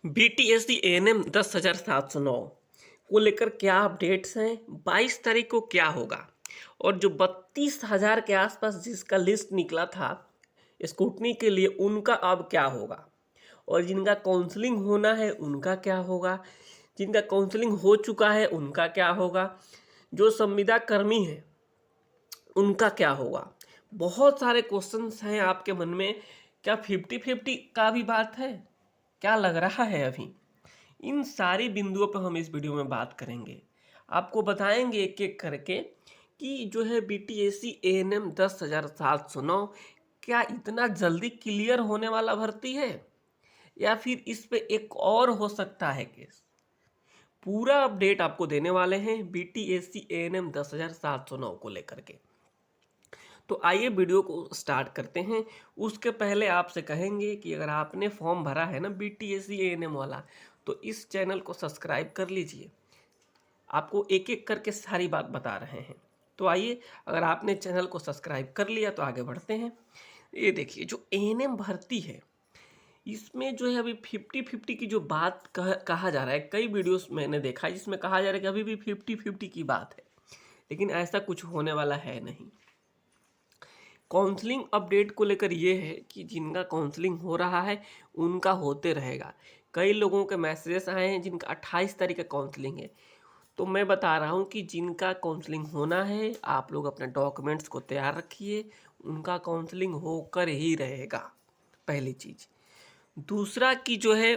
BTSC ANM 10,709 को लेकर क्या अपडेट्स हैं, 22 तारीख को क्या होगा, और जो 32,000 के आसपास जिसका लिस्ट निकला था स्क्रूटनी के लिए उनका अब क्या होगा, और जिनका काउंसलिंग होना है उनका क्या होगा, जिनका काउंसलिंग हो चुका है उनका क्या होगा, जो संविदा कर्मी है उनका क्या होगा। बहुत सारे क्वेश्चंस हैं आपके मन में। क्या 50-50 का भी बात है, क्या लग रहा है अभी? इन सारी बिंदुओं पर हम इस वीडियो में बात करेंगे। आपको बताएंगे एक एक करके कि जो है बीटीएससी एएनएम 10,709 क्या इतना जल्दी क्लियर होने वाला भर्ती है, या फिर इस पे एक और हो सकता है केस। पूरा अपडेट आपको देने वाले हैं बीटीएससी एएनएम 10,709 को लेकर के। तो आइए वीडियो को स्टार्ट करते हैं। उसके पहले आपसे कहेंगे कि अगर आपने फॉर्म भरा है ना बीटीएससी एएनएम वाला, तो इस चैनल को सब्सक्राइब कर लीजिए। आपको एक एक करके सारी बात बता रहे हैं। तो आइए, अगर आपने चैनल को सब्सक्राइब कर लिया तो आगे बढ़ते हैं। ये देखिए, जो एएनएम भर्ती है इसमें जो है अभी 50-50 की जो बात कहा जा रहा है। कई वीडियोस मैंने देखा है जिसमें कहा जा रहा है कि अभी भी 50-50 की बात है, लेकिन ऐसा कुछ होने वाला है नहीं। काउंसलिंग अपडेट को लेकर ये है कि जिनका काउंसलिंग हो रहा है उनका होते रहेगा। कई लोगों के मैसेजेस आए हैं जिनका 28 तारीख का काउंसलिंग है। तो मैं बता रहा हूँ कि जिनका काउंसलिंग होना है आप लोग अपने डॉक्यूमेंट्स को तैयार रखिए, उनका काउंसलिंग होकर ही रहेगा, पहली चीज़। दूसरा कि जो है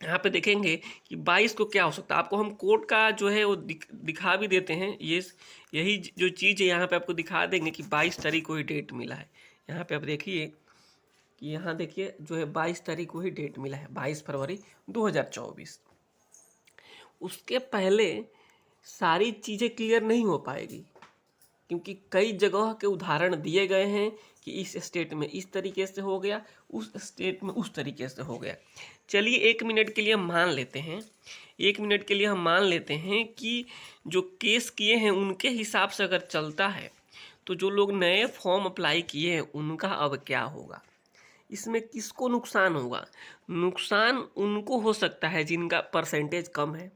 यहाँ पे देखेंगे कि 22 को क्या हो सकता है। आपको हम कोर्ट का जो है वो दिखा भी देते हैं। यही जो चीज़ है यहाँ पे आपको दिखा देंगे कि 22 तारीख को ही डेट मिला है। यहाँ पे आप देखिए कि यहाँ देखिए जो है 22 तारीख को ही डेट मिला है, 22 फरवरी 2024। उसके पहले सारी चीज़ें क्लियर नहीं हो पाएगी, क्योंकि कई जगह के उदाहरण दिए गए हैं कि इस स्टेट में इस तरीके से हो गया, उस स्टेट में उस तरीके से हो गया। चलिए 1 मिनट के लिए हम मान लेते हैं, 1 मिनट के लिए हम मान लेते हैं कि जो केस किए हैं उनके हिसाब से अगर चलता है तो जो लोग नए फॉर्म अप्लाई किए हैं उनका अब क्या होगा। इसमें किसको नुकसान होगा? नुकसान उनको हो सकता है जिनका परसेंटेज कम है।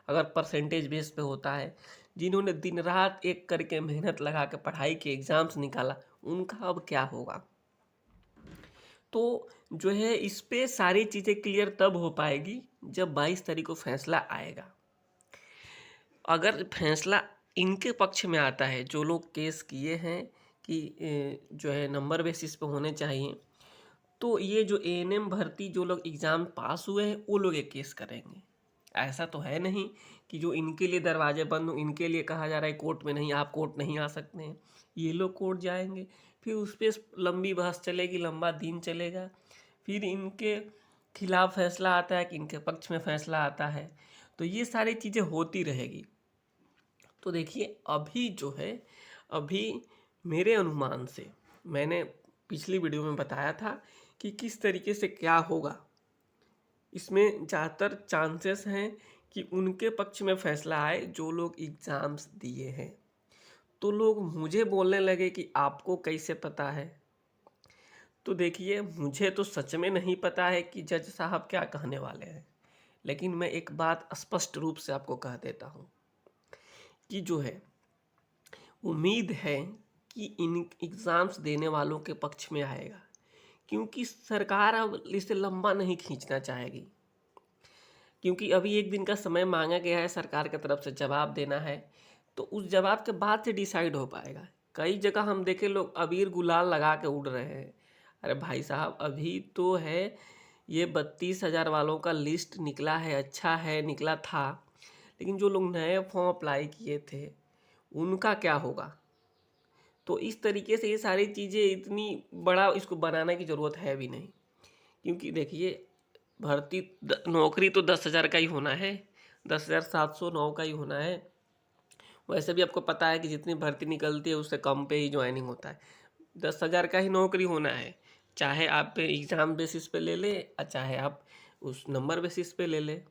अगर परसेंटेज बेस पे होता है, जिन्होंने दिन रात एक करके मेहनत लगा के पढ़ाई के एग्ज़ाम्स निकाला, उनका अब क्या होगा। तो जो है इस पे सारी चीज़ें क्लियर तब हो पाएगी जब 22 तारीख को फैसला आएगा। अगर फैसला इनके पक्ष में आता है, जो लोग केस किए हैं कि जो है नंबर बेसिस पे होने चाहिए, तो ये जो एएनएम भर्ती जो लोग एग्ज़ाम पास हुए हैं वो लोग ये केस करेंगे। ऐसा तो है नहीं कि जो इनके लिए दरवाजे बंद हो, इनके लिए कहा जा रहा है कोर्ट में नहीं, आप कोर्ट नहीं आ सकते हैं। ये लोग कोर्ट जाएंगे, फिर उस पर लंबी बहस चलेगी, लंबा दिन चलेगा, फिर इनके खिलाफ फैसला आता है कि इनके पक्ष में फैसला आता है। तो ये सारी चीज़ें होती रहेगी। तो देखिए अभी जो है, अभी मेरे अनुमान से, मैंने पिछली वीडियो में बताया था कि किस तरीके से क्या होगा। इसमें ज़्यादातर चांसेस हैं कि उनके पक्ष में फैसला आए जो लोग एग्ज़ाम्स दिए हैं। तो लोग मुझे बोलने लगे कि आपको कैसे पता है। तो देखिए मुझे तो सच में नहीं पता है कि जज साहब क्या कहने वाले हैं, लेकिन मैं एक बात स्पष्ट रूप से आपको कह देता हूँ कि जो है उम्मीद है कि इन एग्ज़ाम्स देने वालों के पक्ष में आएगा, क्योंकि सरकार अब इसे लंबा नहीं खींचना चाहेगी। क्योंकि अभी एक दिन का समय मांगा गया है, सरकार की तरफ से जवाब देना है, तो उस जवाब के बाद से डिसाइड हो पाएगा। कई जगह हम देखे लोग अबीर गुलाल लगा के उड़ रहे हैं। अरे भाई साहब, अभी तो है ये 32,000 वालों का लिस्ट निकला है, अच्छा है निकला था, लेकिन जो लोग नए फॉर्म अप्लाई किए थे उनका क्या होगा। तो इस तरीके से ये सारी चीज़ें, इतनी बड़ा इसको बनाने की ज़रूरत है भी नहीं। क्योंकि देखिए भर्ती नौकरी तो 10,000 का ही होना है, 10,709 का ही होना है। वैसे भी आपको पता है कि जितनी भर्ती निकलती है उससे कम पे ही ज्वाइनिंग होता है। 10,000 का ही नौकरी होना है, चाहे आप एग्ज़ाम बेसिस पे ले लें और चाहे आप उस नंबर बेसिस पे ले लें।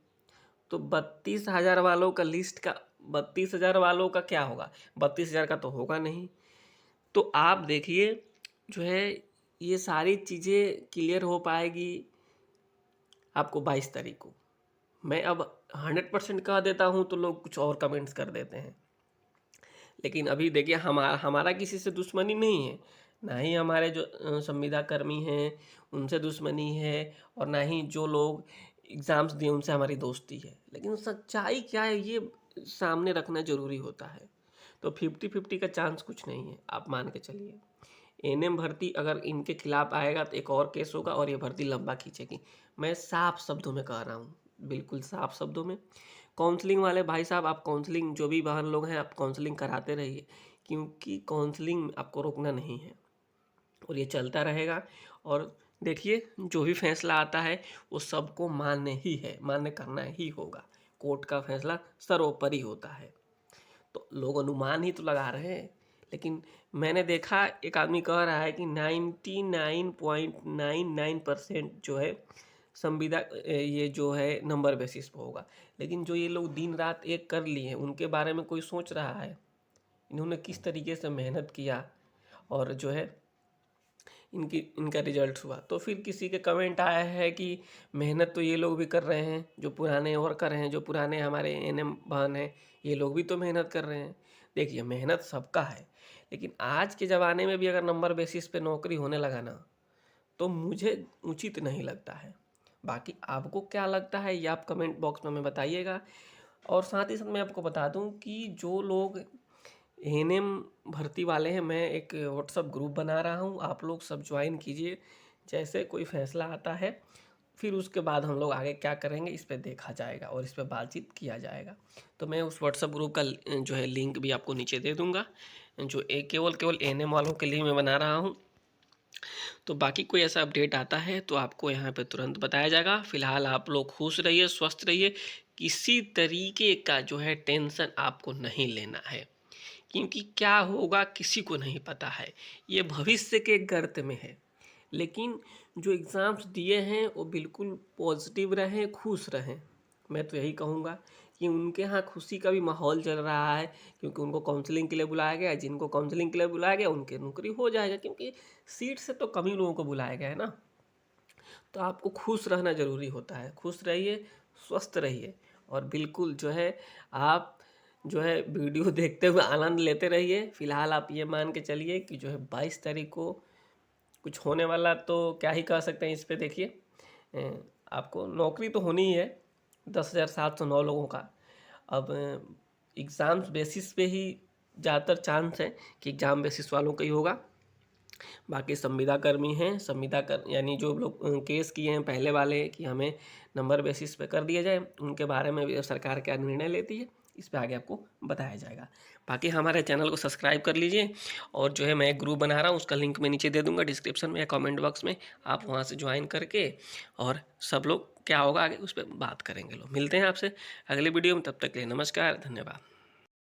तो 32,000 वालों का लिस्ट का, 32,000 वालों का क्या होगा? 32,000 का तो होगा नहीं। तो आप देखिए जो है ये सारी चीज़ें क्लियर हो पाएगी आपको 22 तारीख को। मैं अब 100% कह देता हूँ तो लोग कुछ और कमेंट्स कर देते हैं। लेकिन अभी देखिए हमारा किसी से दुश्मनी नहीं है, ना ही हमारे जो संविदा कर्मी हैं उनसे दुश्मनी है, और ना ही जो लोग एग्ज़ाम्स दिए उनसे हमारी दोस्ती है। लेकिन सच्चाई क्या है ये सामने रखना ज़रूरी होता है। तो 50-50 का चांस कुछ नहीं है, आप मान के चलिए। एएनएम भर्ती अगर इनके खिलाफ आएगा तो एक और केस होगा और ये भर्ती लंबा खींचेगी। मैं साफ शब्दों में कह रहा हूँ, बिल्कुल साफ शब्दों में। काउंसलिंग वाले भाई साहब, आप काउंसलिंग, जो भी बहन लोग हैं, आप काउंसलिंग कराते रहिए, क्योंकि काउंसलिंग आपको रोकना नहीं है और ये चलता रहेगा। और देखिए जो भी फैसला आता है वो सबको मान्य करना ही होगा। कोर्ट का फैसला सर्वोपरि होता है। तो लोग अनुमान ही तो लगा रहे हैं, लेकिन मैंने देखा एक आदमी कह रहा है कि 99.99% जो है संविदा ये जो है नंबर बेसिस पे होगा। लेकिन जो ये लोग दिन रात एक कर लिए हैं उनके बारे में कोई सोच रहा है? इन्होंने किस तरीके से मेहनत किया और जो है इनका रिजल्ट हुआ। तो फिर किसी के कमेंट आया है कि मेहनत तो ये लोग भी कर रहे हैं, जो पुराने वर्कर हैं, जो पुराने हमारे एएनएम बहन हैं, ये लोग भी तो मेहनत कर रहे हैं। देखिए मेहनत सबका है, लेकिन आज के ज़माने में भी अगर नंबर बेसिस पे नौकरी होने लगा ना, तो मुझे उचित नहीं लगता है। बाकी आपको क्या लगता है ये आप कमेंट बॉक्स में हमें बताइएगा। और साथ ही साथ मैं आपको बता दूं कि जो लोग एएनएम भर्ती वाले हैं, मैं एक व्हाट्सअप ग्रुप बना रहा हूँ, आप लोग सब ज्वाइन कीजिए। जैसे कोई फैसला आता है फिर उसके बाद हम लोग आगे क्या करेंगे इस पे देखा जाएगा और इस पे बातचीत किया जाएगा। तो मैं उस व्हाट्सअप ग्रुप का जो है लिंक भी आपको नीचे दे दूँगा, जो केवल एएनएम वालों के लिए मैं बना रहा हूँ। तो बाकी कोई ऐसा अपडेट आता है तो आपको यहाँ पे तुरंत बताया जाएगा। फिलहाल आप लोग खुश रहिए, स्वस्थ रहिए, किसी तरीके का जो है टेंशन आपको नहीं लेना है, क्योंकि क्या होगा किसी को नहीं पता है, ये भविष्य के गर्त में है। लेकिन जो एग्ज़ाम्स दिए हैं वो बिल्कुल पॉजिटिव रहें, खुश रहें। मैं तो यही कहूँगा कि उनके यहाँ खुशी का भी माहौल चल रहा है, क्योंकि उनको काउंसलिंग के लिए बुलाया गया है। जिनको काउंसलिंग के लिए बुलाया गया उनकी नौकरी हो जाएगा, क्योंकि सीट से तो कम ही लोगों को बुलाया गया है ना। तो आपको खुश रहना ज़रूरी होता है। खुश रहिए, स्वस्थ रहिए, और बिल्कुल जो है आप जो है वीडियो देखते हुए आनंद लेते रहिए। फ़िलहाल आप ये मान के चलिए कि जो है 22 तारीख को कुछ होने वाला, तो क्या ही कह सकते हैं इस पे। देखिए आपको नौकरी तो होनी ही है 10,709 लोगों का। अब एग्ज़ाम्स बेसिस पे ही ज़्यादातर चांस है कि एग्ज़ाम बेसिस वालों का ही होगा। बाकी संविदा कर्मी हैं, यानी जो लोग केस किए हैं पहले वाले कि हमें नंबर बेसिस पे कर दिया जाए, उनके बारे में भी सरकार क्या निर्णय लेती है इस पे आगे आपको बताया जाएगा। बाकी हमारे चैनल को सब्सक्राइब कर लीजिए, और जो है मैं एक ग्रुप बना रहा हूँ उसका लिंक मैं नीचे दे दूँगा डिस्क्रिप्शन में या कमेंट बॉक्स में, आप वहाँ से ज्वाइन करके और सब लोग क्या होगा आगे उस पर बात करेंगे। लोग मिलते हैं आपसे अगले वीडियो में, तब तक के लिए नमस्कार, धन्यवाद।